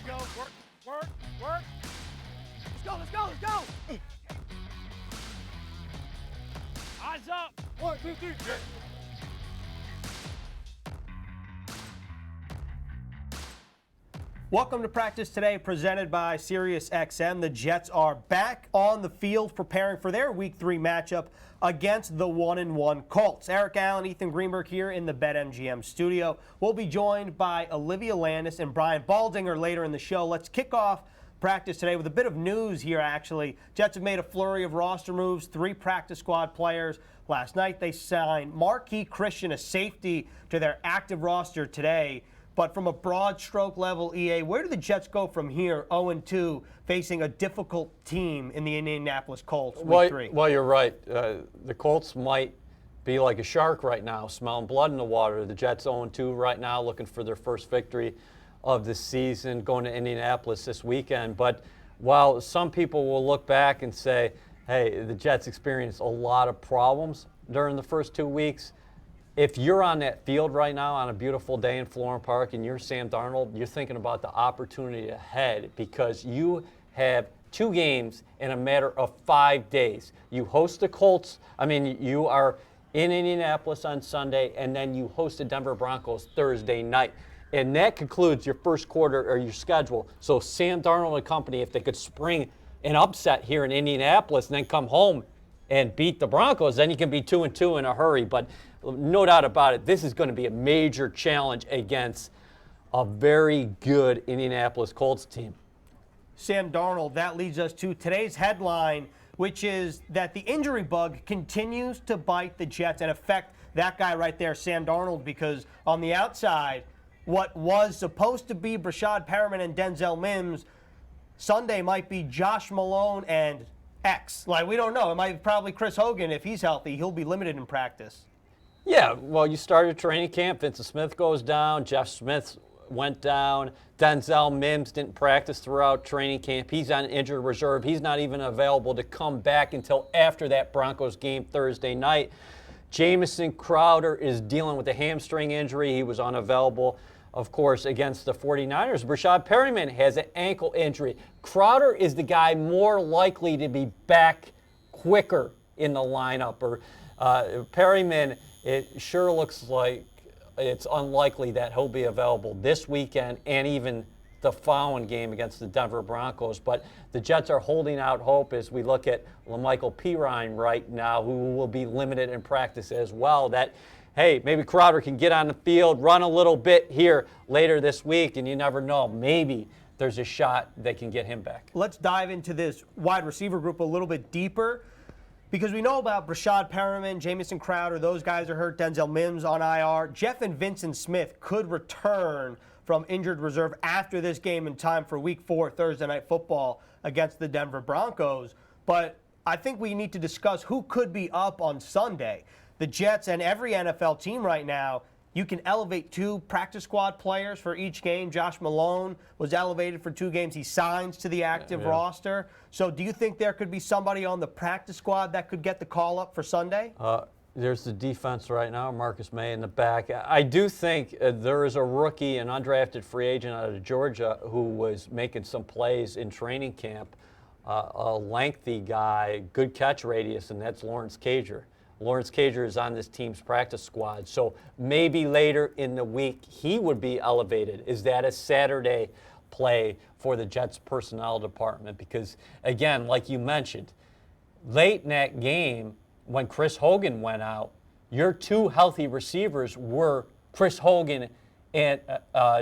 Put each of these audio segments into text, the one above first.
we go. Work. Let's go. Eyes up. 1, 2, 3. Welcome to Practice Today, presented by SiriusXM. The Jets are back on the field preparing for their Week 3 matchup against the 1-1 Colts. Eric Allen, Ethan Greenberg here in the BetMGM studio. We'll be joined by Olivia Landis and Brian Baldinger later in the show. Let's kick off Practice Today with a bit of news here, actually. Jets have made a flurry of roster moves, 3 practice squad players. Last night they signed Marquis Christian, a safety, to their active roster today. But from a broad stroke level, EA, where do the Jets go from here, 0-2, facing a difficult team in the Indianapolis Colts, Week 3? Well, you're right. The Colts might be like a shark right now, smelling blood in the water. The Jets 0-2 right now, looking for their first victory of the season, going to Indianapolis this weekend. But while some people will look back and say, hey, the Jets experienced a lot of problems during the first 2 weeks, if you're on that field right now on a beautiful day in Florham Park and you're Sam Darnold, you're thinking about the opportunity ahead because you have 2 games in a matter of 5 days. You host the Colts. You are in Indianapolis on Sunday, and then you host the Denver Broncos Thursday night. And that concludes your first quarter or your schedule. So Sam Darnold and company, if they could spring an upset here in Indianapolis and then come home and beat the Broncos, then you can be 2-2 in a hurry. But no doubt about it, this is going to be a major challenge against a very good Indianapolis Colts team. Sam Darnold, that leads us to today's headline, which is that the injury bug continues to bite the Jets and affect that guy right there, Sam Darnold, because on the outside, what was supposed to be Brashad Perriman and Denzel Mims, Sunday might be Josh Malone and X. We don't know. It might be probably Chris Hogan. If he's healthy, he'll be limited in practice. Yeah, well, you started training camp. Vincent Smith goes down. Jeff Smith went down. Denzel Mims didn't practice throughout training camp. He's on injured reserve. He's not even available to come back until after that Broncos game Thursday night. Jamison Crowder is dealing with a hamstring injury. He was unavailable, of course, against the 49ers. Brashad Perriman has an ankle injury. Crowder is the guy more likely to be back quicker in the lineup. Perriman, it sure looks like it's unlikely that he'll be available this weekend and even the following game against the Denver Broncos. But the Jets are holding out hope as we look at LaMichael Pirine right now, who will be limited in practice as well, that, hey, maybe Crowder can get on the field, run a little bit here later this week, and you never know. Maybe there's a shot they can get him back. Let's dive into this wide receiver group a little bit deeper, because we know about Brashad Perriman, Jamison Crowder, those guys are hurt, Denzel Mims on IR. Jeff and Vincent Smith could return from injured reserve after this game in time for Week 4 Thursday Night Football against the Denver Broncos. But I think we need to discuss who could be up on Sunday. The Jets and every NFL team right now, you can elevate 2 practice squad players for each game. Josh Malone was elevated for 2 games. He signs to the active roster. So do you think there could be somebody on the practice squad that could get the call up for Sunday? There's the defense right now, Marcus May in the back. I do think there is a rookie, an undrafted free agent out of Georgia who was making some plays in training camp, a lengthy guy, good catch radius, and that's Lawrence Cager. Lawrence Cager is on this team's practice squad, so maybe later in the week he would be elevated. Is that a Saturday play for the Jets personnel department? Because, again, like you mentioned, late in that game when Chris Hogan went out, your 2 healthy receivers were Chris Hogan and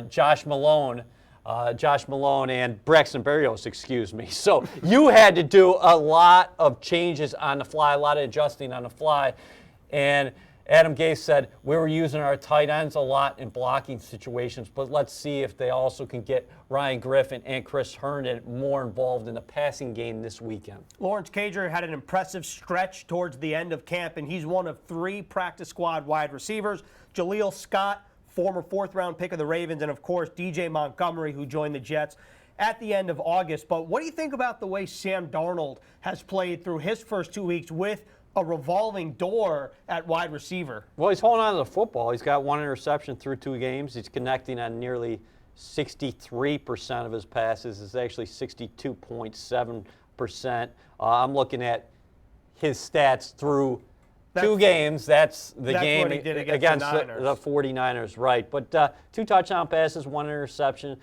Josh Malone and Braxton Berrios, excuse me. So you had to do a lot of changes on the fly, a lot of adjusting on the fly. And Adam Gase said, we were using our tight ends a lot in blocking situations, but let's see if they also can get Ryan Griffin and Chris Herndon more involved in the passing game this weekend. Lawrence Cager had an impressive stretch towards the end of camp, and he's one of 3 practice squad wide receivers. Jaleel Scott, former 4th-round pick of the Ravens, and, of course, DJ Montgomery, who joined the Jets at the end of August. But what do you think about the way Sam Darnold has played through his first 2 weeks with a revolving door at wide receiver? Well, he's holding on to the football. He's got 1 interception through 2 games. He's connecting on nearly 63% of his passes. Is actually 62.7%. I'm looking at his stats through two games. That's game what he did against the 49ers, right. But 2 touchdown passes, 1 interception.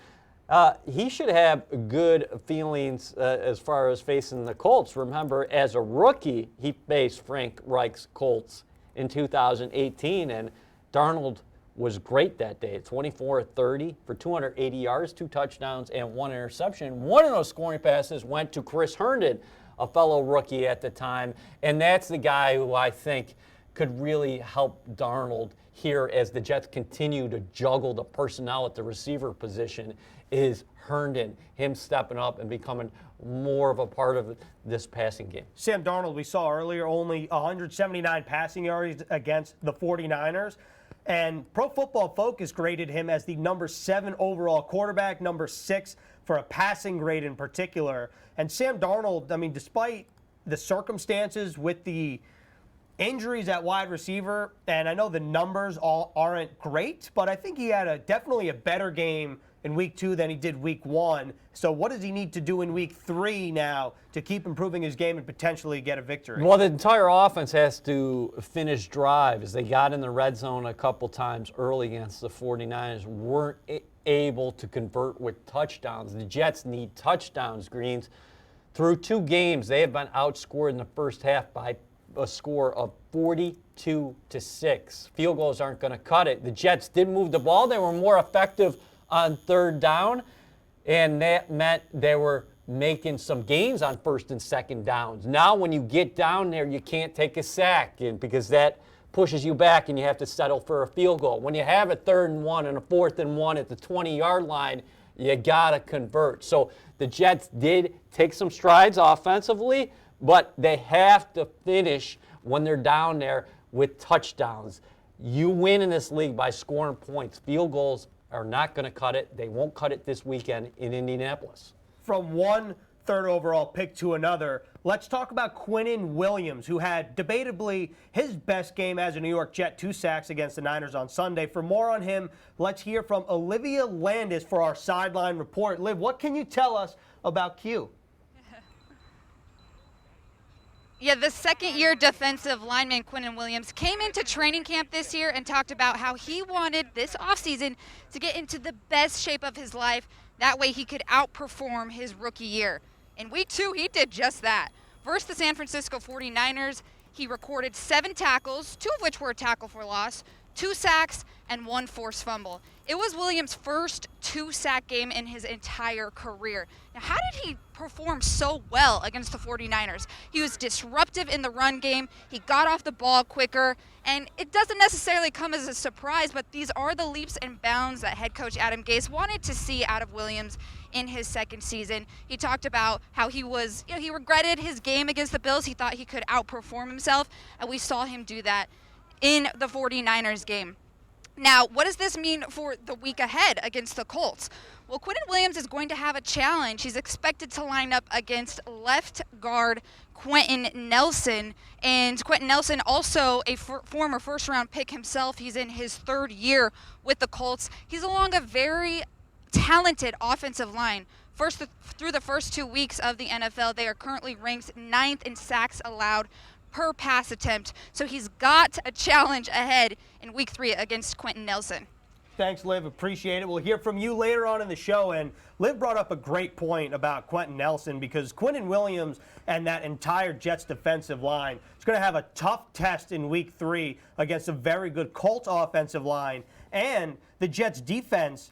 He should have good feelings as far as facing the Colts. Remember, as a rookie, he faced Frank Reich's Colts in 2018, and Darnold was great that day. 24-30 for 280 yards, 2 touchdowns, and 1 interception. One of those scoring passes went to Chris Herndon, a fellow rookie at the time, and that's the guy who I think could really help Darnold here as the Jets continue to juggle the personnel at the receiver position, is Herndon, him stepping up and becoming more of a part of this passing game. Sam Darnold, we saw earlier, only 179 passing yards against the 49ers. And Pro Football Focus graded him as the number 7 overall quarterback, number 6 for a passing grade in particular. And Sam Darnold, I mean, despite the circumstances with the injuries at wide receiver, and I know the numbers all aren't great, but I think he had definitely a better game in week 2 than he did week 1. So what does he need to do in week 3 now to keep improving his game and potentially get a victory? Well, the entire offense has to finish drives. They got in the red zone a couple times early against the 49ers, weren't able to convert with touchdowns. The Jets need touchdowns, Greens. Through 2 games, they have been outscored in the first half by a score of 42-6. Field goals aren't going to cut it. The Jets did move the ball. They were more effective on 3rd down, and that meant they were making some gains on 1st and 2nd downs. Now when you get down there, you can't take a sack because that pushes you back and you have to settle for a field goal. When you have a 3rd and 1 and a 4th and 1 at the 20-yard line, you got to convert. So the Jets did take some strides offensively, but they have to finish when they're down there with touchdowns. You win in this league by scoring points. Field goals are not going to cut it. They won't cut it this weekend in Indianapolis. From one 3rd overall pick to another, let's talk about Quinn Williams, who had debatably his best game as a New York Jet, 2 sacks against the Niners on Sunday. For more on him, let's hear from Olivia Landis for our sideline report. Liv, what can you tell us about Q? Yeah, the 2nd-year defensive lineman Quinn Williams came into training camp this year and talked about how he wanted this offseason to get into the best shape of his life. That way he could outperform his rookie year. In week 2, he did just that. Versus the San Francisco 49ers, he recorded 7 tackles, 2 of which were a tackle for loss, 2 sacks, and 1 forced fumble. It was Williams' first 2-sack game in his entire career. Now, how did he perform so well against the 49ers? He was disruptive in the run game. He got off the ball quicker. And it doesn't necessarily come as a surprise, but these are the leaps and bounds that head coach Adam Gase wanted to see out of Williams in his 2nd season. He talked about how he regretted his game against the Bills. He thought he could outperform himself, and we saw him do that in the 49ers game. Now, what does this mean for the week ahead against the Colts? Well, Quinn Williams is going to have a challenge. He's expected to line up against left guard Quentin Nelson. And Quentin Nelson, also a former first-round pick himself. He's in his 3rd year with the Colts. He's along a very talented offensive line. Through the first 2 weeks of the NFL, they are currently ranked 9th in sacks allowed per pass attempt. So he's got a challenge ahead in week 3 against Quentin Nelson. Thanks, Liv. Appreciate it. We'll hear from you later on in the show. And Liv brought up a great point about Quentin Nelson, because Quinn Williams and that entire Jets defensive line is going to have a tough test in week 3 against a very good Colts offensive line. And the Jets defense,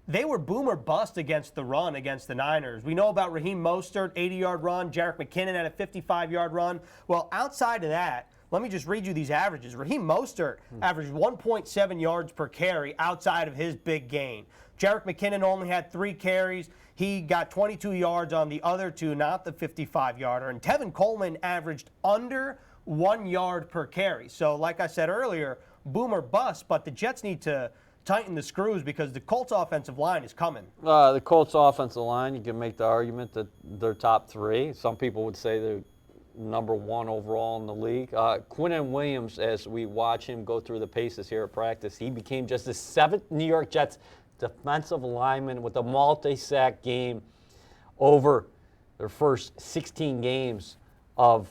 they were boom or bust against the run against the Niners. We know about Raheem Mostert, 80-yard run. Jerick McKinnon had a 55-yard run. Well, outside of that, let me just read you these averages. Raheem Mostert averaged 1.7 yards per carry outside of his big gain. Jerick McKinnon only had 3 carries. He got 22 yards on the other 2, not the 55-yarder. And Tevin Coleman averaged under 1 yard per carry. So like I said earlier, boom or bust, but the Jets need to tighten the screws because the Colts offensive line is coming. The Colts offensive line, you can make the argument that they're top 3. Some people would say they're number 1 overall in the league. Quinn Williams, as we watch him go through the paces here at practice, he became just the 7th New York Jets defensive linemen with a multi-sack game over their first 16 games of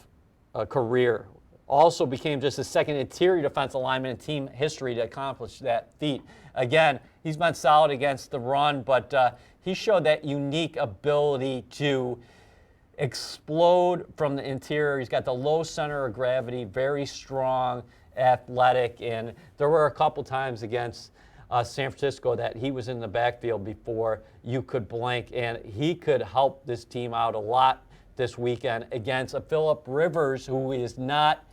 a career. Also became just the second interior defensive lineman in team history to accomplish that feat. Again, he's been solid against the run, but he showed that unique ability to explode from the interior. He's got the low center of gravity, very strong, athletic, and there were a couple times against San Francisco that he was in the backfield before you could blink, and he could help this team out a lot this weekend against a Phillip Rivers who is not,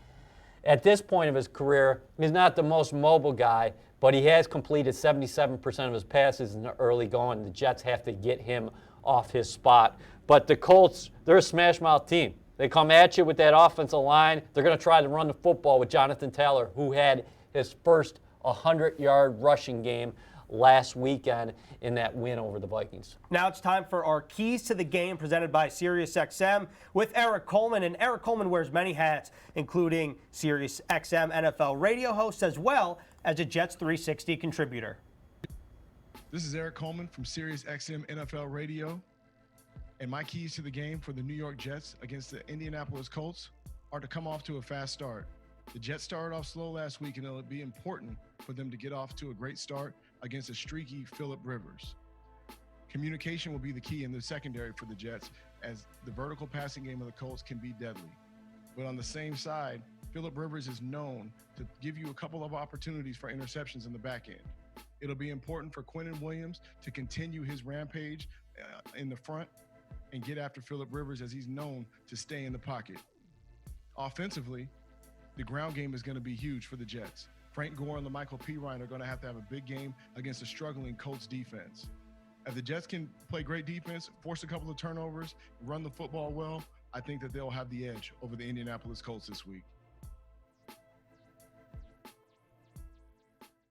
at this point of his career, he's not the most mobile guy, but he has completed 77% of his passes in the early going. The Jets have to get him off his spot. But the Colts, they're a smash mouth team. They come at you with that offensive line. They're going to try to run the football with Jonathan Taylor, who had his first 100-yard rushing game last weekend in that win over the Vikings. Now it's time for our Keys to the Game presented by SiriusXM with Eric Coleman. And Eric Coleman wears many hats, including SiriusXM NFL radio host as well as a Jets 360 contributor. This is Eric Coleman from SiriusXM NFL radio. And my keys to the game for the New York Jets against the Indianapolis Colts are to come off to a fast start. The Jets started off slow last week, and it'll be important for them to get off to a great start against a streaky Phillip Rivers. Communication will be the key in the secondary for the Jets, as the vertical passing game of the Colts can be deadly. But on the same side, Phillip Rivers is known to give you a couple of opportunities for interceptions in the back end. It'll be important for Quinn Williams to continue his rampage in the front and get after Phillip Rivers, as he's known to stay in the pocket. Offensively, the ground game is going to be huge for the Jets. Frank Gore and Michael Pirine are going to have a big game against a struggling Colts defense. If the Jets can play great defense, force a couple of turnovers, run the football well, I think that they'll have the edge over the Indianapolis Colts this week.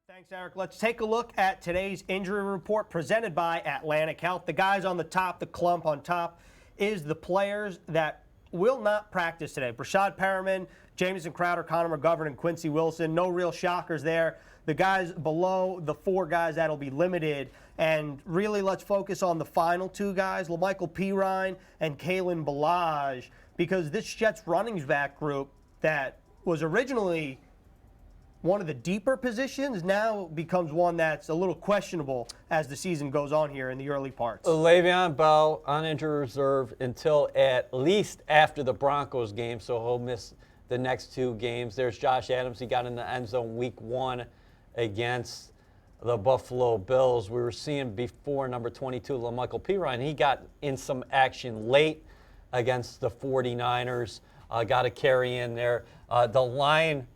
Thanks, Eric. Let's take a look at today's injury report presented by Atlantic Health. The guys on the top, the clump on top, is the players that will not practice today. Brashad Perriman, Jamison Crowder, Connor McGovern, and Quincy Wilson. No real shockers there. The guys below, the four guys that'll be limited. And really, let's focus on the final two guys, LaMichael Pirine and Kalen Ballage, because this Jets running back group that was originally one of the deeper positions now becomes one that's a little questionable as the season goes on here in the early parts. Le'Veon Bell on injury reserve until at least after the Broncos game, so he'll miss the next two games. There's Josh Adams. He got in the end zone week 1 against the Buffalo Bills. We were seeing before number 22, LaMichael Pirine. He got in some action late against the 49ers. Got a carry in there. The line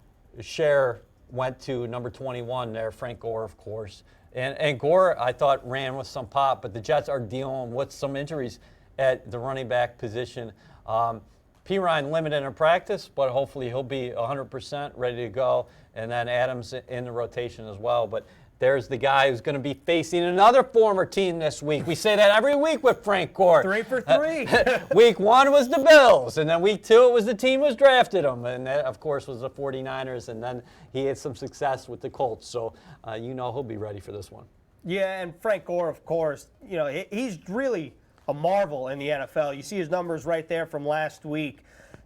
share went to number 21 there, Frank Gore, of course. And Gore, I thought, ran with some pop, but the Jets are dealing with some injuries at the running back position. Pirine limited in practice, but hopefully he'll be 100% ready to go. And then Adams in the rotation as well. But there's the guy who's going to be facing another former team this week. We say that every week with Frank Gore. 3 for 3. Week 1 was the Bills, and then week 2 it was the team who's drafted him. And that, of course, was the 49ers, and then he had some success with the Colts. So you know he'll be ready for this one. Yeah, and Frank Gore, of course, you know, he's really a marvel in the NFL. You see his numbers right there from last week.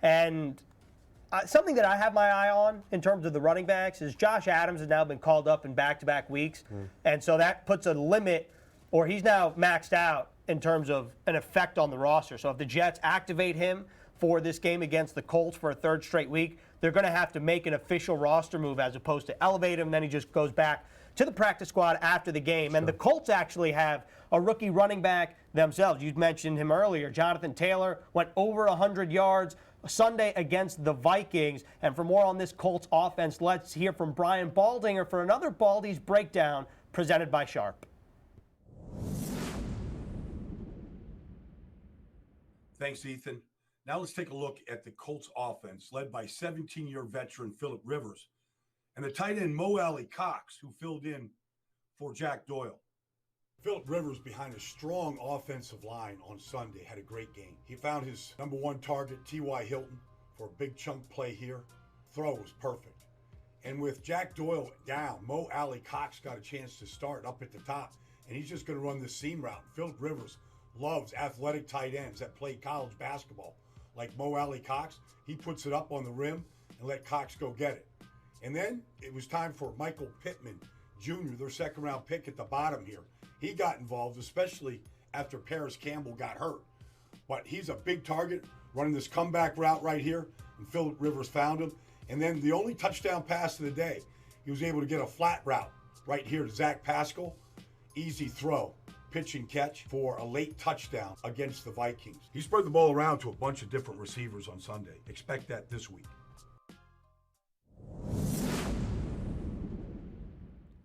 And something that I have my eye on in terms of the running backs is Josh Adams has now been called up in back-to-back weeks. And so that puts a limit, or he's now maxed out in terms of an effect on the roster. So if the Jets activate him for this game against the Colts for a third straight week, they're going to have to make an official roster move as opposed to elevate him. Then he just goes back to the practice squad after the game. Sure. And the Colts actually have a rookie running back themselves. You mentioned him earlier. Jonathan Taylor went over 100 yards Sunday against the Vikings. And for more on this Colts offense, let's hear from Brian Baldinger for another Baldy's Breakdown presented by Sharp. Thanks, Ethan. Now let's take a look at the Colts offense led by 17-year veteran Phillip Rivers and the tight end Mo Alley Cox, who filled in for Jack Doyle. Phillip Rivers, behind a strong offensive line on Sunday, had a great game. He found his number one target, T.Y. Hilton, for a big chunk play here. Throw was perfect. And with Jack Doyle down, Mo Alley Cox got a chance to start up at the top. and he's just going to run the seam route. Phillip Rivers loves athletic tight ends that play college basketball, like Mo Alley Cox. He puts it up on the rim and let Cox go get it. And then it was time for Michael Pittman Jr., their second-round pick at the bottom here. He got involved, especially after Paris Campbell got hurt. But he's a big target, running this comeback route right here, and Phillip Rivers found him. And then the only touchdown pass of the day, he was able to get a flat route right here to Zach Pascal. Easy throw, pitch and catch for a late touchdown against the Vikings. He spread the ball around to a bunch of different receivers on Sunday. Expect that this week.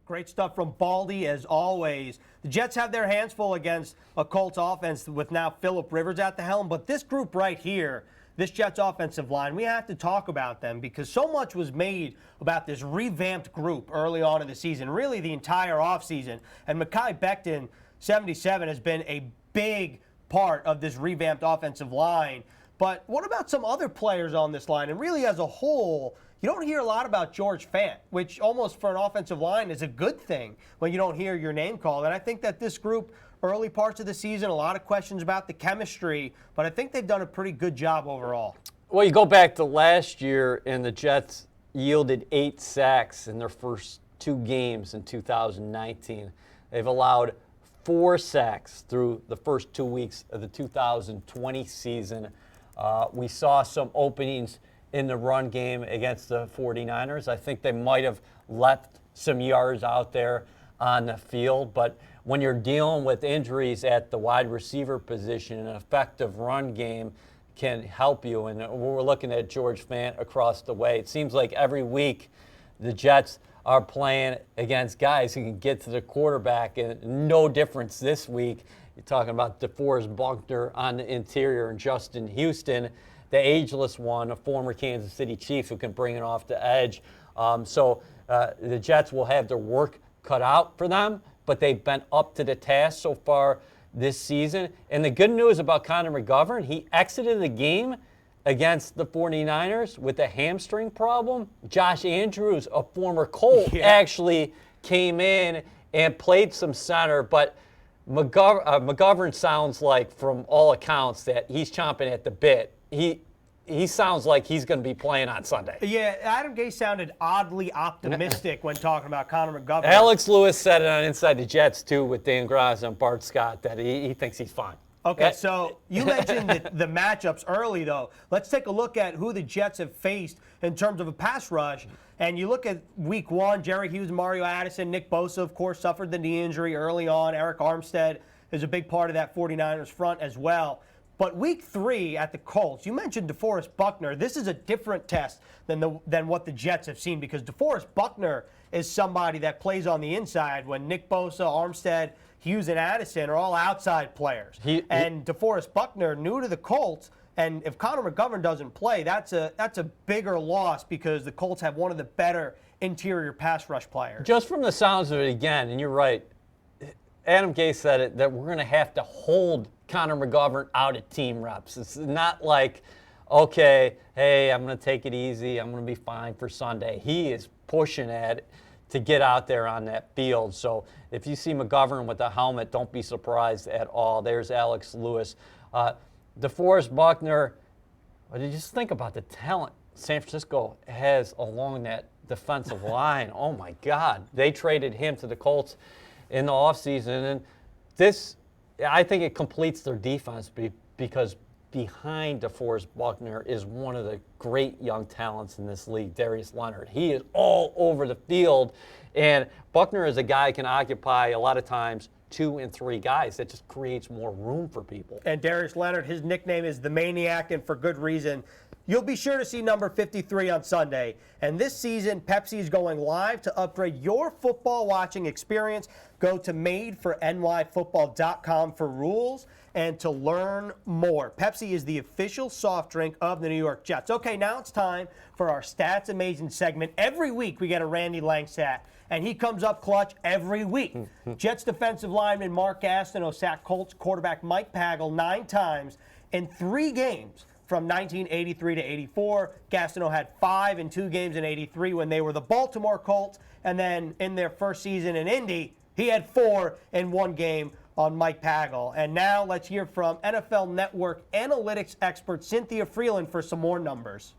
Great stuff from Baldy, as always. The Jets have their hands full against a Colts offense with now Phillip Rivers at the helm. But this group right here, this Jets offensive line, we have to talk about them because so much was made about this revamped group early on in the season, really the entire offseason. And Mekhi Becton, 77, has been a big part of this revamped offensive line. But what about some other players on this line? And really as a whole, you don't hear a lot about George Fant, which almost for an offensive line is a good thing when you don't hear your name called. And I think that this group, early parts of the season, a lot of questions about the chemistry, but I think they've done a pretty good job overall. Well, you go back to last year, and the Jets yielded 8 sacks in their first 2 games in 2019. They've allowed 4 sacks through the first 2 weeks of the 2020 season. We saw some openings in the run game against the 49ers. I think they might have left some yards out there on the field, but when you're dealing with injuries at the wide receiver position, an effective run game can help you. And we're looking at George Fant across the way. It seems like every week the Jets are playing against guys who can get to the quarterback, and no difference this week. You're talking about DeForest Buckner on the interior and Justin Houston, the ageless one, a former Kansas City Chief who can bring it off the edge. So the Jets will have their work cut out for them, but they've been up to the task so far this season. And the good news about Connor McGovern, he exited the game against the 49ers with a hamstring problem. Josh Andrews, a former Colt, actually came in and played some center, but McGovern sounds like, from all accounts, that he's chomping at the bit. He sounds like he's going to be playing on Sunday. Yeah, Adam Gase sounded oddly optimistic when talking about Connor McGovern. Alex Lewis said it on Inside the Jets, too, with Dan Graz and Bart Scott, that he thinks he's fine. Okay, so you mentioned the matchups early, though. Let's take a look at who the Jets have faced in terms of a pass rush. And you look at week 1, Jerry Hughes, Mario Addison, Nick Bosa, of course, suffered the knee injury early on. Eric Armstead is a big part of that 49ers front as well. But week 3 at the Colts, you mentioned DeForest Buckner. This is a different test than what the Jets have seen, because DeForest Buckner is somebody that plays on the inside when Nick Bosa, Armstead, Hughes, and Addison are all outside players. And DeForest Buckner, new to the Colts, and if Connor McGovern doesn't play, that's a bigger loss because the Colts have one of the better interior pass rush players. Just from the sounds of it again, and you're right, Adam Gase said it, that we're going to have to hold Connor McGovern out of team reps. It's not like, okay, hey, I'm going to take it easy, I'm going to be fine for Sunday. He is pushing at it to get out there on that field. So if you see McGovern with a helmet, don't be surprised at all. There's Alex Lewis. DeForest Buckner, just think about the talent San Francisco has along that defensive line. Oh, my God. They traded him to the Colts in the offseason. And this, I think it completes their defense because behind DeForest Buckner is one of the great young talents in this league, Darius Leonard. He is all over the field, and Buckner is a guy who can occupy a lot of times 2 and 3 guys. That just creates more room for people. And Darius Leonard, his nickname is the Maniac, and for good reason. You'll be sure to see number 53 on Sunday. And this season, Pepsi is going live to upgrade your football watching experience. Go to madefornyfootball.com for rules and to learn more. Pepsi is the official soft drink of the New York Jets. Okay, now it's time for our Stats Amazing segment. Every week we get a Randy Lang stat, and he comes up clutch every week. Jets defensive lineman Mark Gastineau sacked Colts quarterback Mike Pagel 9 times in 3 games. From 1983 to 84, Gastineau had 5 in 2 games in 83 when they were the Baltimore Colts, and then in their first season in Indy, He had 4 in one game on Mike Pagel. And now let's hear from NFL Network analytics expert Cynthia Freeland for some more numbers.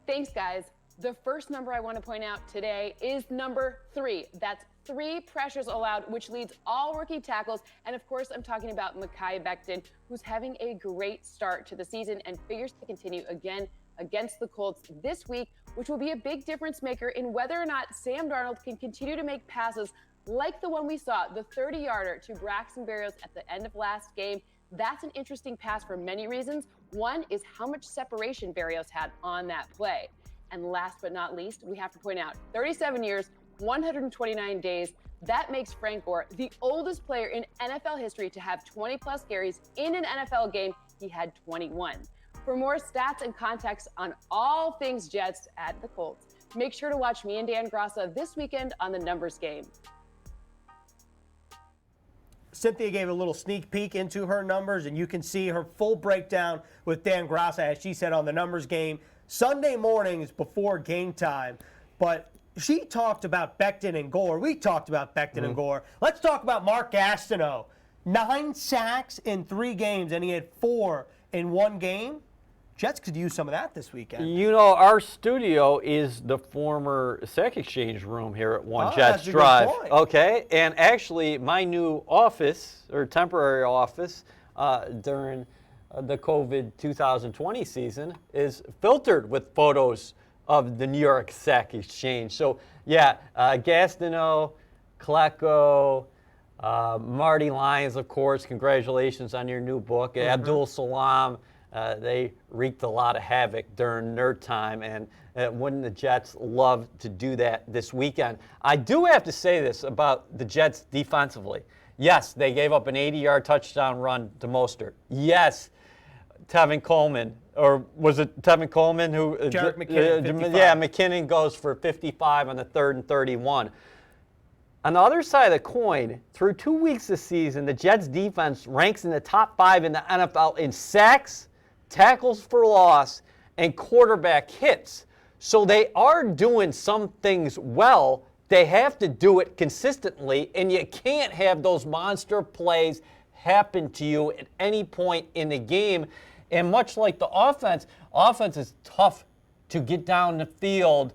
Thanks, guys. The first number I want to point out today is number 3. That's 3 pressures allowed, which leads all rookie tackles. And of course, I'm talking about Mekhi Becton, who's having a great start to the season and figures to continue again against the Colts this week, which will be a big difference maker in whether or not Sam Darnold can continue to make passes like the one we saw, the 30-yarder to Braxton Berrios at the end of last game. That's an interesting pass for many reasons. One is how much separation Berrios had on that play. And last but not least, we have to point out 37 years, 129 days. That makes Frank Gore the oldest player in NFL history to have 20-plus carries in an NFL game. He had 21. For more stats and context on all things Jets at the Colts, make sure to watch me and Dan Grassa this weekend on The Numbers Game. Cynthia gave a little sneak peek into her numbers, and you can see her full breakdown with Dan Grassa, as she said, on The Numbers Game Sunday mornings before game time. But she talked about Becton and Gore. We talked about Becton and Gore. Let's talk about Mark Gastineau. 9 sacks in 3 games, and he had 4 in one game. Jets could use some of that this weekend. You know, our studio is the former Sack Exchange room here at One Jets that's a good Drive. point. Okay, and actually my new office, or temporary office, during the COVID 2020 season is filtered with photos of the New York Sack Exchange. So, yeah, Gastineau, Klecko, Marty Lyons, of course, congratulations on your new book. Abdul Salam. They wreaked a lot of havoc during their time, and wouldn't the Jets love to do that this weekend? I do have to say this about the Jets defensively. Yes, they gave up an 80-yard touchdown run to Mostert. Yes, Tevin Coleman, or was it Tevin Coleman who? Jarek McKinnon, 55. Yeah, McKinnon goes for 55 on the 3rd and 31. On the other side of the coin, through 2 weeks this season, the Jets defense ranks in the top 5 in the NFL in sacks, tackles for loss, and quarterback hits. So they are doing some things well. They have to do it consistently, and you can't have those monster plays happen to you at any point in the game. And much like the offense is tough to get down the field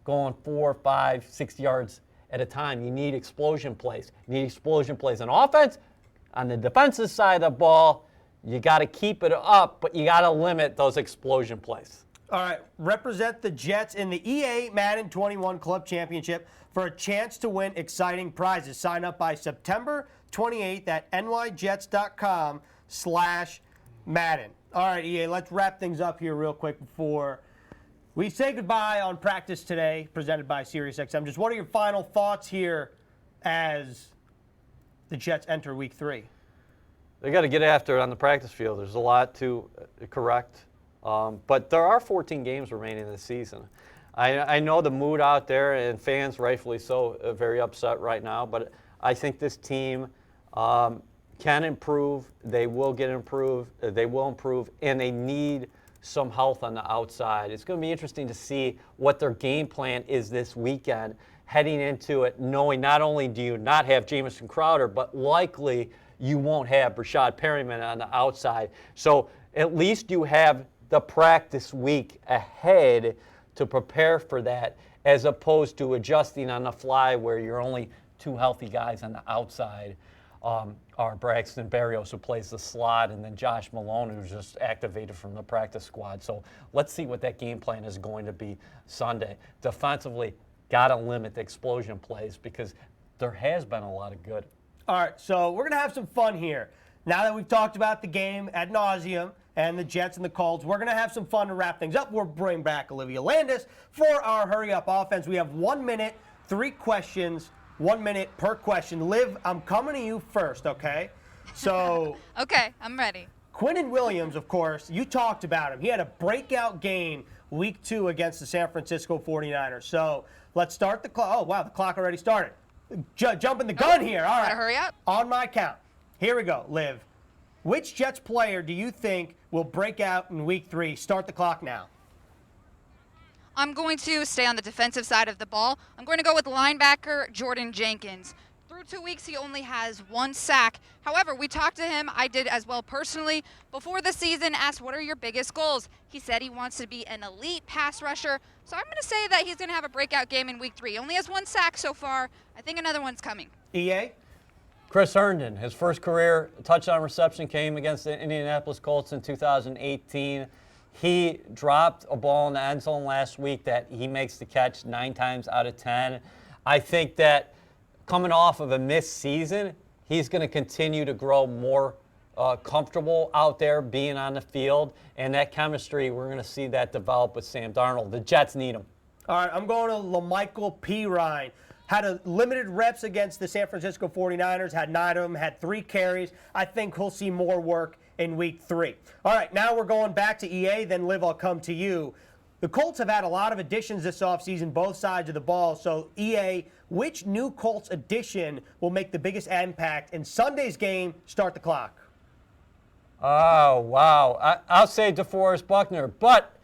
going 4, 5, 6 yards at a time. You need explosion plays. You need explosion plays on offense. On the defensive side of the ball, you got to keep it up, but you got to limit those explosion plays. All right, represent the Jets in the EA Madden 21 Club Championship for a chance to win exciting prizes. Sign up by September 28th at nyjets.com/Madden. All right, EA, let's wrap things up here real quick before we say goodbye on practice today, presented by SiriusXM. Just what are your final thoughts here as the Jets enter Week 3? They got to get after it on the practice field. There's a lot to correct, but there are 14 games remaining in the season. I know the mood out there, and fans, rightfully so, are very upset right now, but I think this team can improve. They will get improved. They will improve, and they need some health on the outside. It's going to be interesting to see what their game plan is this weekend, heading into it, knowing not only do you not have Jamison Crowder, but likely you won't have Brashad Perryman on the outside. So at least you have the practice week ahead to prepare for that, as opposed to adjusting on the fly where you're only 2 healthy guys on the outside. Are Braxton Berrios, who plays the slot, and then Josh Malone, who's just activated from the practice squad. So let's see what that game plan is going to be Sunday. Defensively, got to limit the explosion plays because there has been a lot of good. All right, so we're going to have some fun here. Now that we've talked about the game ad nauseum and the Jets and the Colts, we're going to have some fun to wrap things up. We'll bring back Olivia Landis for our hurry-up offense. We have 1 minute, 3 questions, 1 minute per question. Liv, I'm coming to you first, okay? So. Okay, I'm ready. Quinn Williams, of course, you talked about him. He had a breakout game Week 2 against the San Francisco 49ers. So let's start the clock. Oh, wow, the clock already started. Jumping the gun here. All right. Gotta hurry up. On my count. Here we go, Liv. Which Jets player do you think will break out in Week 3? Start the clock now. I'm going to stay on the defensive side of the ball. I'm going to go with linebacker Jordan Jenkins. through 2 weeks, he only has 1 sack. However, we talked to him, I did as well personally, before the season, asked what are your biggest goals? He said he wants to be an elite pass rusher. So I'm going to say that he's going to have a breakout game in week 3. He only has 1 sack so far. I think another one's coming. EA? Chris Herndon, his first career touchdown reception came against the Indianapolis Colts in 2018. He dropped a ball in the end zone last week that he makes the catch 9 times out of 10. I think that coming off of a missed season, he's going to continue to grow more comfortable out there being on the field. And that chemistry, we're going to see that develop with Sam Darnold. The Jets need him. All right, I'm going to LaMichael Pirine. Had a limited reps against the San Francisco 49ers, had 9 of them, had 3 carries. I think he'll see more work in week 3. All right, now we're going back to EA, then Liv, I'll come to you. The Colts have had a lot of additions this offseason, both sides of the ball. So, EA, which new Colts addition will make the biggest impact in Sunday's game? Start the clock. Oh, wow. I'll say DeForest Buckner. But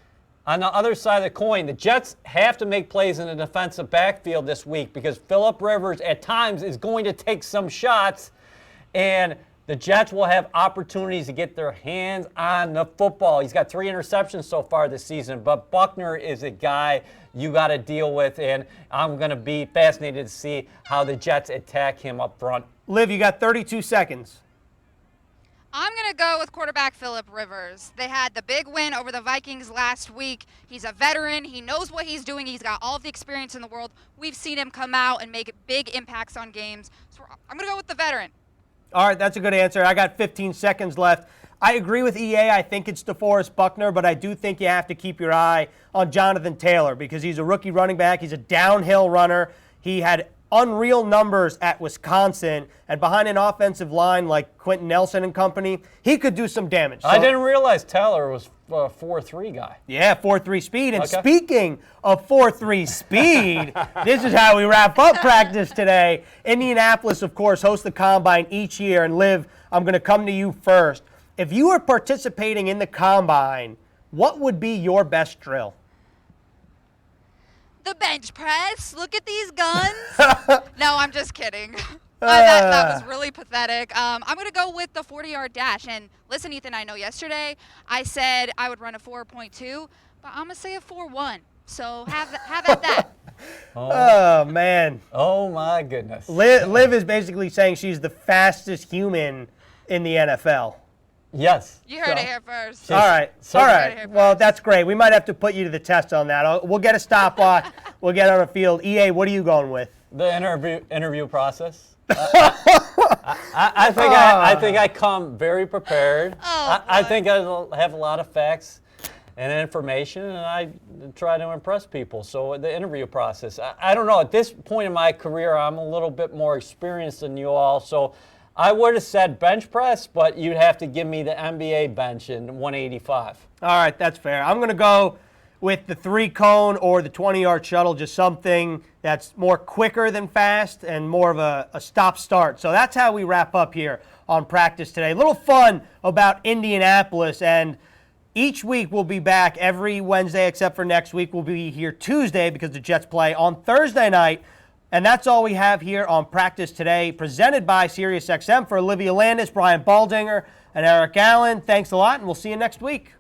on the other side of the coin, the Jets have to make plays in the defensive backfield this week because Phillip Rivers at times is going to take some shots, and the Jets will have opportunities to get their hands on the football. He's got 3 interceptions so far this season, but Buckner is a guy you got to deal with, and I'm going to be fascinated to see how the Jets attack him up front. Liv, you got 32 seconds. I'm going to go with quarterback Phillip Rivers. They had the big win over the Vikings last week. He's a veteran. He knows what he's doing. He's got all of the experience in the world. We've seen him come out and make big impacts on games. So I'm going to go with the veteran. All right, that's a good answer. I got 15 seconds left. I agree with EA. I think it's DeForest Buckner, but I do think you have to keep your eye on Jonathan Taylor because he's a rookie running back. He's a downhill runner. He had unreal numbers at Wisconsin, and behind an offensive line like Quentin Nelson and company, he could do some damage. So, I didn't realize Taylor was a 4.3 guy. Yeah, 4.3 speed. And Okay. Speaking of 4.3 speed, this is how we wrap up practice today. Indianapolis, of course, hosts the Combine each year. And Liv, I'm going to come to you first. If you were participating in the Combine, what would be your best drill? The bench press. Look at these guns. No, I'm just kidding. That was really pathetic. I'm going to go with the 40-yard dash. And listen, Ethan, I know yesterday I said I would run a 4.2, but I'm going to say a 4.1. So have at that. Oh, man. Oh, my goodness. Liv is basically saying she's the fastest human in the NFL. Yes. You heard it here first. All right. So- All right. Well, that's great. We might have to put you to the test on that. We'll get a stopwatch. We'll get on the field. EA, what are you going with? The interview process. I think I come very prepared. I think I'll have a lot of facts and information, and I try to impress people. So the interview process, I don't know. At this point in my career, I'm a little bit more experienced than you all. So I would have said bench press, but you'd have to give me the NBA bench in 185. All right, that's fair. I'm going to go with the 3-cone or the 20-yard shuttle, just something that's more quicker than fast and more of a stop-start. So that's how we wrap up here on practice today. A little fun about Indianapolis, and each week we'll be back every Wednesday except for next week. We'll be here Tuesday because the Jets play on Thursday night. And that's all we have here on Practice Today, presented by SiriusXM. For Olivia Landis, Brian Baldinger, and Eric Allen, thanks a lot, and we'll see you next week.